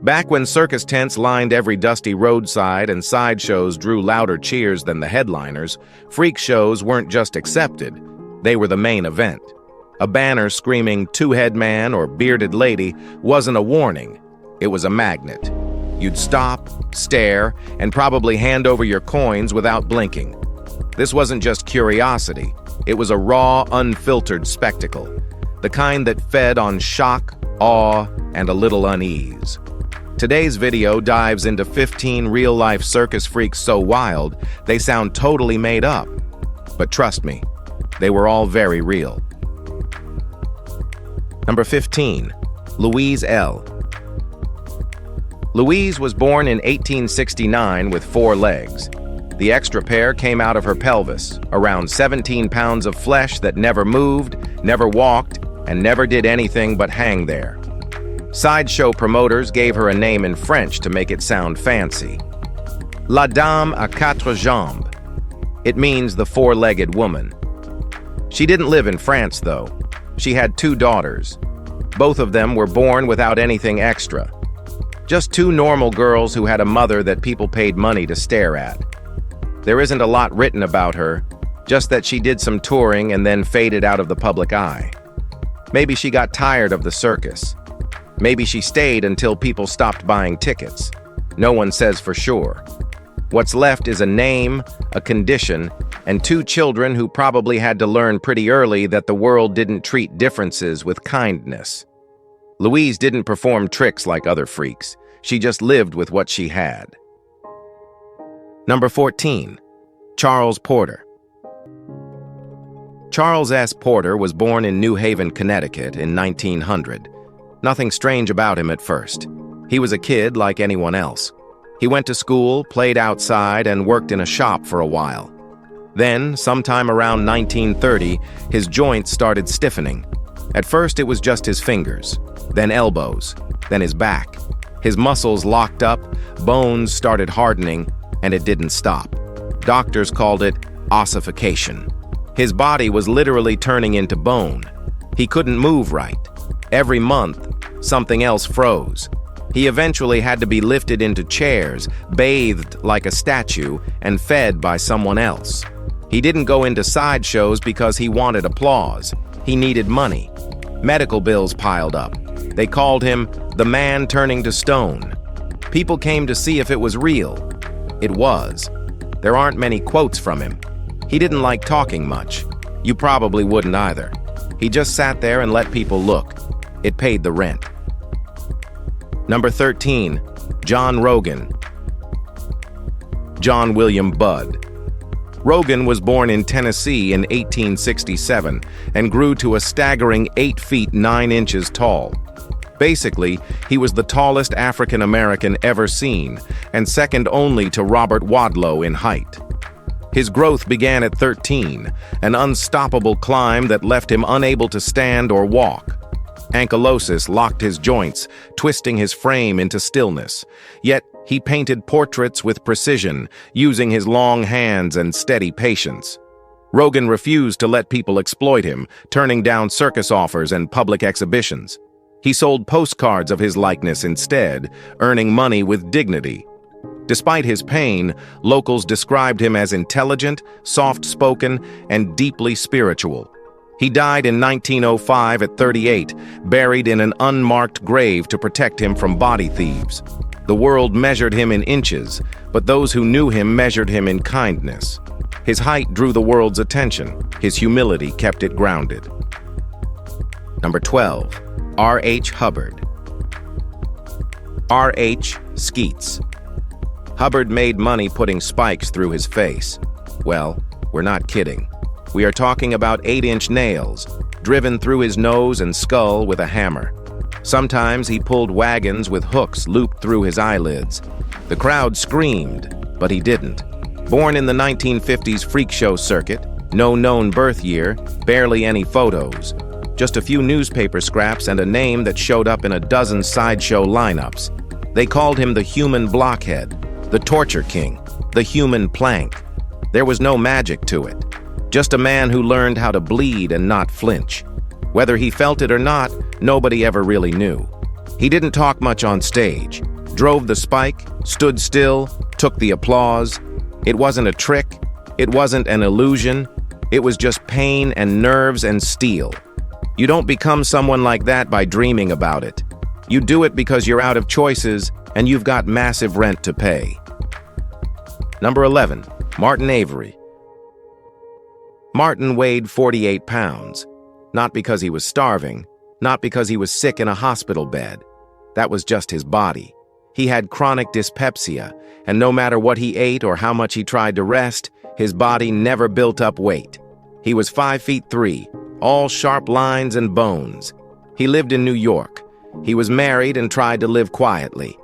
Back when circus tents lined every dusty roadside and sideshows drew louder cheers than the headliners, freak shows weren't just accepted, they were the main event. A banner screaming two-head man or bearded lady wasn't a warning, it was a magnet. You'd stop, stare, and probably hand over your coins without blinking. This wasn't just curiosity, it was a raw, unfiltered spectacle, the kind that fed on shock, awe, and a little unease. Today's video dives into 15 real-life circus freaks so wild, they sound totally made up. But trust me, they were all very real. Number 15. Louise L. Louise was born in 1869 with 4 legs. The extra pair came out of her pelvis, around 17 pounds of flesh that never moved, never walked, and never did anything but hang there. Sideshow promoters gave her a name in French to make it sound fancy. La Dame à quatre jambes. It means the 4-legged woman. She didn't live in France, though. She had 2 daughters. Both of them were born without anything extra. Just 2 normal girls who had a mother that people paid money to stare at. There isn't a lot written about her, just that she did some touring and then faded out of the public eye. Maybe she got tired of the circus. Maybe she stayed until people stopped buying tickets. No one says for sure. What's left is a name, a condition, and 2 children who probably had to learn pretty early that the world didn't treat differences with kindness. Louise didn't perform tricks like other freaks. She just lived with what she had. Number 14. Charles Porter. Charles S. Porter was born in New Haven, Connecticut in 1900. Nothing strange about him at first. He was a kid like anyone else. He went to school, played outside, and worked in a shop for a while. Then, sometime around 1930, his joints started stiffening. At first, it was just his fingers, then elbows, then his back. His muscles locked up, bones started hardening, and it didn't stop. Doctors called it ossification. His body was literally turning into bone. He couldn't move right. Every month, something else froze. He eventually had to be lifted into chairs, bathed like a statue, and fed by someone else. He didn't go into sideshows because he wanted applause. He needed money. Medical bills piled up. They called him the man turning to stone. People came to see if it was real. It was. There aren't many quotes from him. He didn't like talking much. You probably wouldn't either. He just sat there and let people look. It paid the rent. Number 13. John Rogan. John William Budd. Rogan was born in Tennessee in 1867 and grew to a staggering 8 feet 9 inches tall. Basically, he was the tallest African American ever seen and second only to Robert Wadlow in height. His growth began at 13, an unstoppable climb that left him unable to stand or walk. Ankylosis locked his joints, twisting his frame into stillness. Yet he painted portraits with precision, using his long hands and steady patience. Rogan refused to let people exploit him, turning down circus offers and public exhibitions. He sold postcards of his likeness instead, earning money with dignity. Despite his pain, locals described him as intelligent, soft-spoken, and deeply spiritual. He died in 1905 at 38, buried in an unmarked grave to protect him from body thieves. The world measured him in inches, but those who knew him measured him in kindness. His height drew the world's attention. His humility kept it grounded. Number 12. R.H. Hubard. R.H. Skeets. Hubard made money putting spikes through his face. Well, we're not kidding. We are talking about 8-inch nails, driven through his nose and skull with a hammer. Sometimes he pulled wagons with hooks looped through his eyelids. The crowd screamed, but he didn't. Born in the 1950s freak show circuit, no known birth year, barely any photos. Just a few newspaper scraps and a name that showed up in a dozen sideshow lineups. They called him the human blockhead, the torture king, the human plank. There was no magic to it. Just a man who learned how to bleed and not flinch. Whether he felt it or not, nobody ever really knew. He didn't talk much on stage, drove the spike, stood still, took the applause. It wasn't a trick, it wasn't an illusion, it was just pain and nerves and steel. You don't become someone like that by dreaming about it. You do it because you're out of choices and you've got massive rent to pay. Number 11, Martin Avery. Martin weighed 48 pounds, not because he was starving, not because he was sick in a hospital bed. That was just his body. He had chronic dyspepsia, and no matter what he ate or how much he tried to rest, his body never built up weight. He was 5'3", all sharp lines and bones. He lived in New York. He was married and tried to live quietly.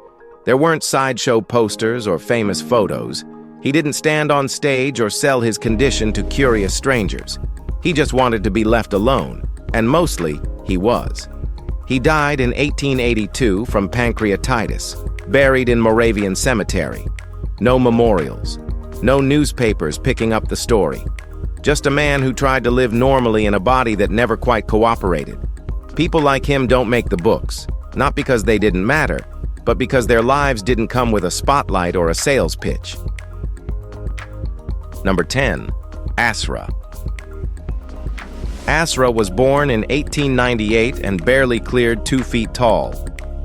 There weren't sideshow posters or famous photos. He didn't stand on stage or sell his condition to curious strangers. He just wanted to be left alone, and mostly, he was. He died in 1882 from pancreatitis, buried in Moravian Cemetery. No memorials, no newspapers picking up the story. Just a man who tried to live normally in a body that never quite cooperated. People like him don't make the books, not because they didn't matter, but because their lives didn't come with a spotlight or a sales pitch. Number 10, Asra. Asra was born in 1898 and barely cleared 2 feet tall.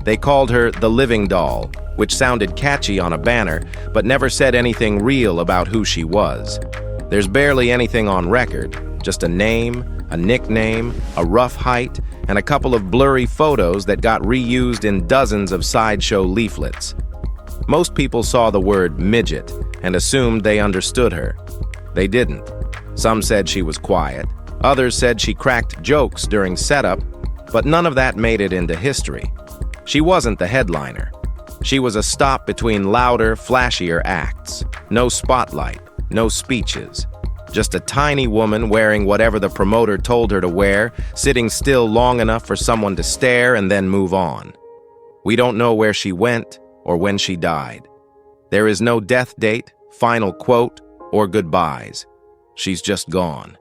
They called her the Living Doll, which sounded catchy on a banner, but never said anything real about who she was. There's barely anything on record, just a name, a nickname, a rough height, and a couple of blurry photos that got reused in dozens of sideshow leaflets. Most people saw the word midget and assumed they understood her. They didn't. Some said she was quiet. Others said she cracked jokes during setup, but none of that made it into history. She wasn't the headliner. She was a stop between louder, flashier acts. No spotlight, no speeches. Just a tiny woman wearing whatever the promoter told her to wear, sitting still long enough for someone to stare and then move on. We don't know where she went or when she died. There is no death date, final quote, or goodbyes. She's just gone.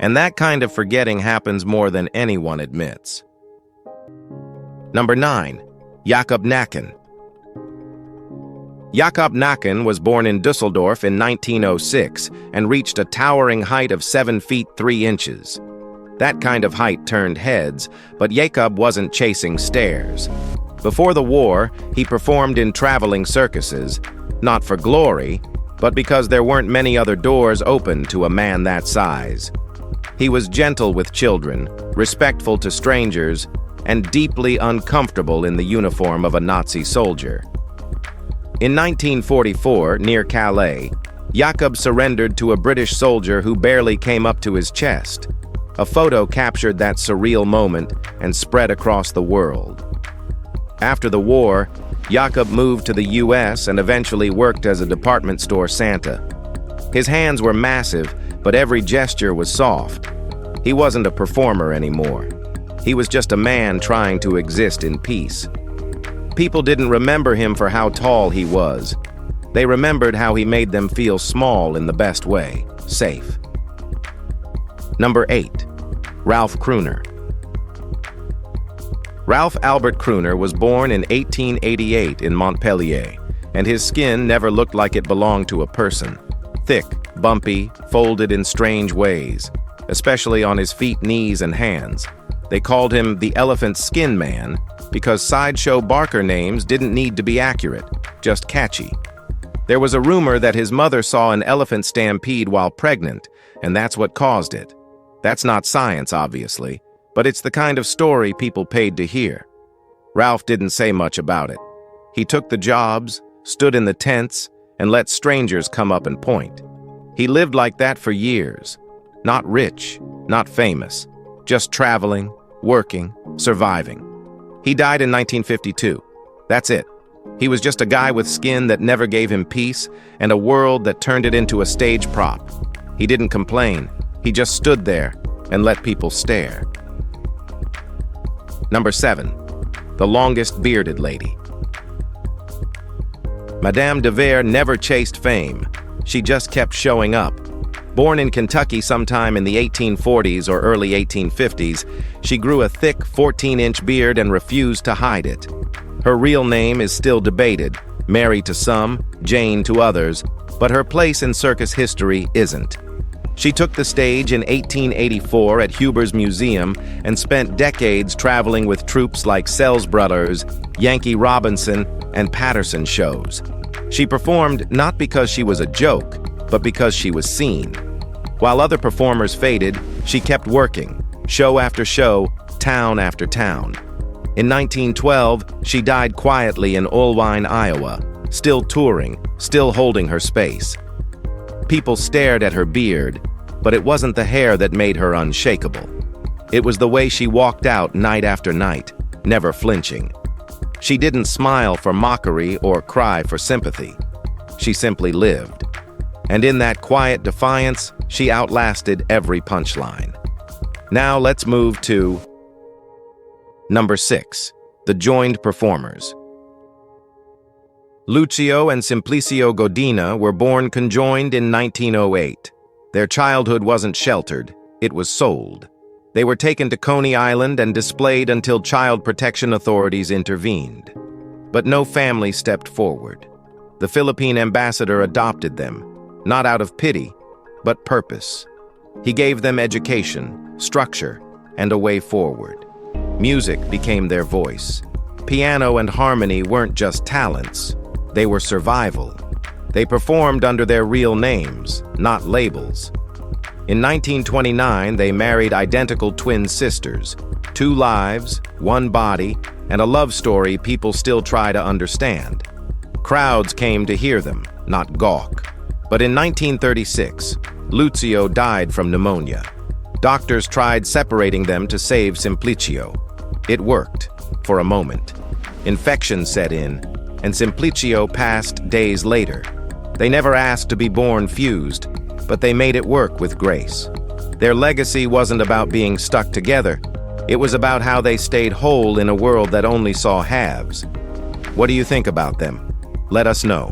And that kind of forgetting happens more than anyone admits. Number 9, Yakob Nakan. Yakob Nakan was born in Dusseldorf in 1906 and reached a towering height of 7 feet 3 inches. That kind of height turned heads, but Yakob wasn't chasing stares. Before the war, he performed in traveling circuses, not for glory, but because there weren't many other doors open to a man that size. He was gentle with children, respectful to strangers, and deeply uncomfortable in the uniform of a Nazi soldier. In 1944, near Calais, Yakob surrendered to a British soldier who barely came up to his chest. A photo captured that surreal moment and spread across the world. After the war, Yakob moved to the US and eventually worked as a department store Santa. His hands were massive, but every gesture was soft. He wasn't a performer anymore. He was just a man trying to exist in peace. People didn't remember him for how tall he was. They remembered how he made them feel small in the best way, safe. Number 8, Ralph Kuner. Ralph Albert Kuner was born in 1888 in Montpellier, and his skin never looked like it belonged to a person. Thick, bumpy, folded in strange ways, especially on his feet, knees, and hands. They called him the Elephant Skin Man because sideshow barker names didn't need to be accurate, just catchy. There was a rumor that his mother saw an elephant stampede while pregnant, and that's what caused it. That's not science, obviously, but it's the kind of story people paid to hear. Ralph didn't say much about it. He took the jobs, stood in the tents, and let strangers come up and point. He lived like that for years. Not rich, not famous, just traveling, working, surviving. He died in 1952. That's it. He was just a guy with skin that never gave him peace and a world that turned it into a stage prop. He didn't complain. He just stood there and let people stare. Number 7, the longest bearded lady. Madame Deve never chased fame. She just kept showing up. Born in Kentucky sometime in the 1840s or early 1850s, she grew a thick 14-inch beard and refused to hide it. Her real name is still debated, Mary to some, Jane to others, but her place in circus history isn't. She took the stage in 1884 at Huber's Museum and spent decades traveling with troupes like Sells Brothers, Yankee Robinson, and Patterson shows. She performed not because she was a joke, but because she was seen. While other performers faded, she kept working, show after show, town after town. In 1912, she died quietly in Olwine, Iowa, still touring, still holding her space. People stared at her beard, but it wasn't the hair that made her unshakable. It was the way she walked out night after night, never flinching. She didn't smile for mockery or cry for sympathy. She simply lived. And in that quiet defiance, she outlasted every punchline. Now let's move to number 6, the joined performers. Lucio and Simplicio Godina were born conjoined in 1908. Their childhood wasn't sheltered, it was sold. They were taken to Coney Island and displayed until child protection authorities intervened. But no family stepped forward. The Philippine ambassador adopted them, not out of pity, but purpose. He gave them education, structure, and a way forward. Music became their voice. Piano and harmony weren't just talents, they were survival. They performed under their real names, not labels. In 1929, they married identical twin sisters, 2 lives, 1 body, and a love story people still try to understand. Crowds came to hear them, not gawk. But in 1936, Lucio died from pneumonia. Doctors tried separating them to save Simplicio. It worked, for a moment. Infection set in, and Simplicio passed days later. They never asked to be born fused, but they made it work with grace. Their legacy wasn't about being stuck together. It was about how they stayed whole in a world that only saw halves. What do you think about them? Let us know.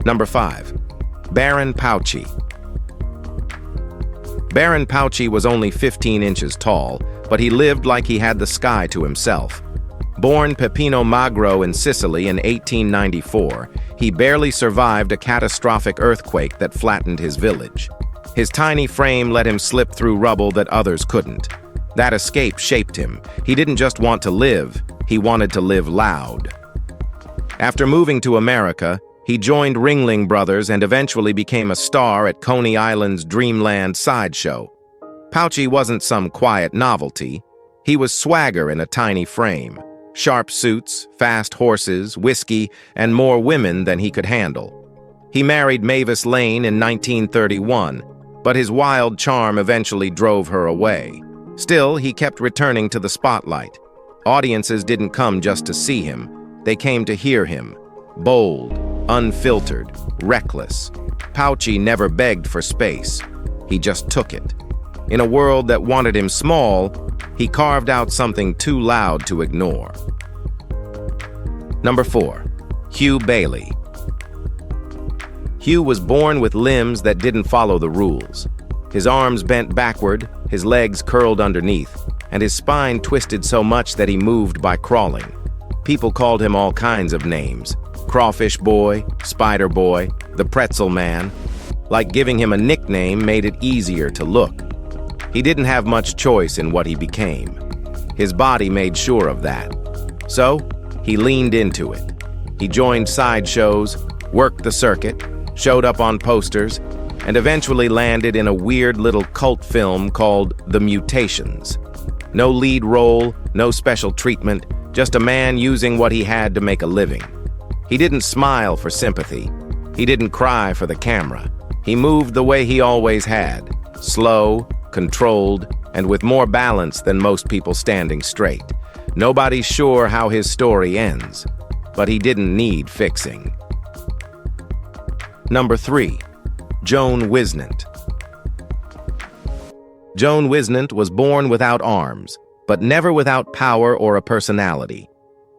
Number 5, Baron Pouchi. Baron Pouchi was only 15 inches tall, but he lived like he had the sky to himself. Born Peppino Magro in Sicily in 1894, he barely survived a catastrophic earthquake that flattened his village. His tiny frame let him slip through rubble that others couldn't. That escape shaped him. He didn't just want to live, he wanted to live loud. After moving to America, he joined Ringling Brothers and eventually became a star at Coney Island's Dreamland sideshow. Pouchi wasn't some quiet novelty. He was swagger in a tiny frame. Sharp suits, fast horses, whiskey, and more women than he could handle. He married Mavis Lane in 1931, but his wild charm eventually drove her away. Still, he kept returning to the spotlight. Audiences didn't come just to see him. They came to hear him. Bold, unfiltered, reckless. Pouchi never begged for space. He just took it. In a world that wanted him small, he carved out something too loud to ignore. Number 4, Hugh Bailey. Hugh was born with limbs that didn't follow the rules. His arms bent backward, his legs curled underneath, and his spine twisted so much that he moved by crawling. People called him all kinds of names: Crawfish Boy, Spider Boy, the Pretzel Man. Like giving him a nickname made it easier to look. He didn't have much choice in what he became. His body made sure of that. So, he leaned into it. He joined sideshows, worked the circuit, showed up on posters, and eventually landed in a weird little cult film called The Mutations. No lead role, no special treatment, just a man using what he had to make a living. He didn't smile for sympathy. He didn't cry for the camera. He moved the way he always had, slow, controlled, and with more balance than most people standing straight. Nobody's sure how his story ends, but he didn't need fixing. Number 3, Joan Wisnet. Joan Wisnet was born without arms, but never without power or a personality.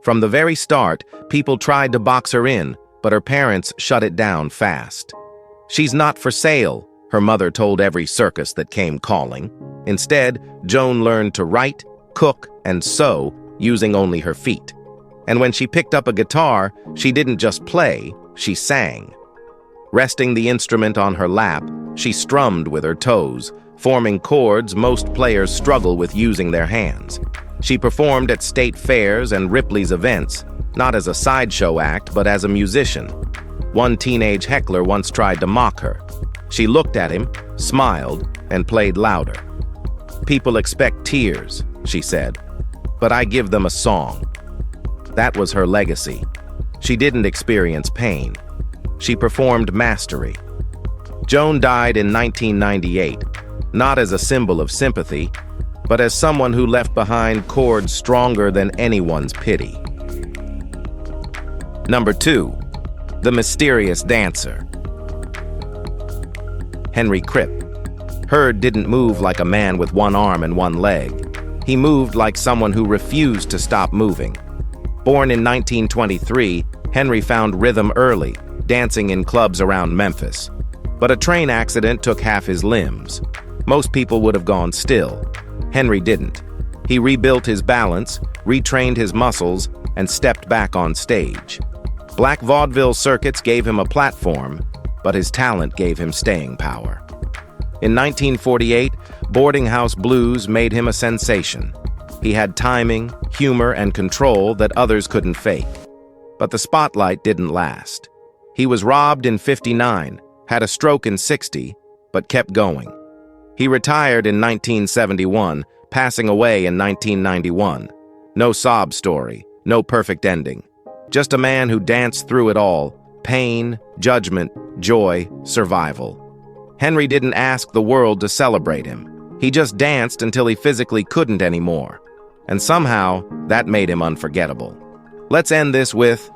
From the very start, people tried to box her in, but her parents shut it down fast. "She's not for sale," her mother told every circus that came calling. Instead, Joan learned to write, cook, and sew using only her feet. And when she picked up a guitar, she didn't just play, she sang. Resting the instrument on her lap, she strummed with her toes, forming chords most players struggle with using their hands. She performed at state fairs and Ripley's events, not as a sideshow act, but as a musician. One teenage heckler once tried to mock her. She looked at him, smiled, and played louder. "People expect tears," she said, "but I give them a song." That was her legacy. She didn't experience pain. She performed mastery. Joan died in 1998, not as a symbol of sympathy, but as someone who left behind chords stronger than anyone's pity. Number 2. The Mysterious Dancer. Henry Crip. Hurd didn't move like a man with one arm and one leg. He moved like someone who refused to stop moving. Born in 1923, Henry found rhythm early, dancing in clubs around Memphis. But a train accident took half his limbs. Most people would have gone still. Henry didn't. He rebuilt his balance, retrained his muscles, and stepped back on stage. Black vaudeville circuits gave him a platform, but his talent gave him staying power. In 1948, Boarding House Blues made him a sensation. He had timing, humor, and control that others couldn't fake. But the spotlight didn't last. He was robbed in '59, had a stroke in '60, but kept going. He retired in 1971, passing away in 1991. No sob story, no perfect ending. Just a man who danced through it all: pain, judgment, joy, survival. Henry didn't ask the world to celebrate him. He just danced until he physically couldn't anymore. And somehow, that made him unforgettable. Let's end this with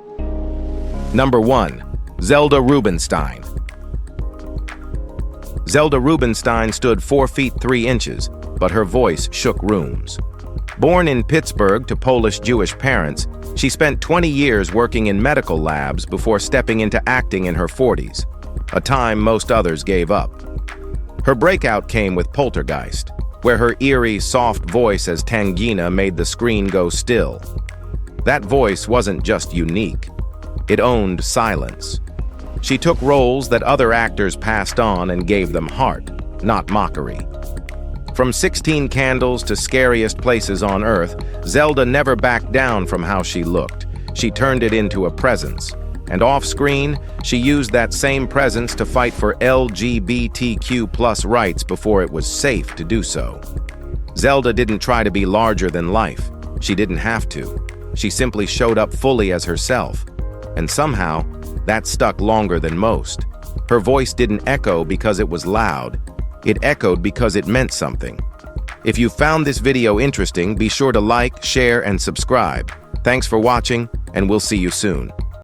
Number 1. Zelda Rubenstein. Zelda Rubenstein stood 4 feet 3 inches, but her voice shook rooms. Born in Pittsburgh to Polish-Jewish parents, she spent 20 years working in medical labs before stepping into acting in her 40s, a time most others gave up. Her breakout came with Poltergeist, where her eerie, soft voice as Tangina made the screen go still. That voice wasn't just unique. It owned silence. She took roles that other actors passed on and gave them heart, not mockery. From 16 Candles to Scariest Places on Earth, Zelda never backed down from how she looked. She turned it into a presence. And off-screen, she used that same presence to fight for LGBTQ+ rights before it was safe to do so. Zelda didn't try to be larger than life. She didn't have to. She simply showed up fully as herself. And somehow, that stuck longer than most. Her voice didn't echo because it was loud. It echoed because it meant something. If you found this video interesting, be sure to like, share, and subscribe. Thanks for watching, and we'll see you soon.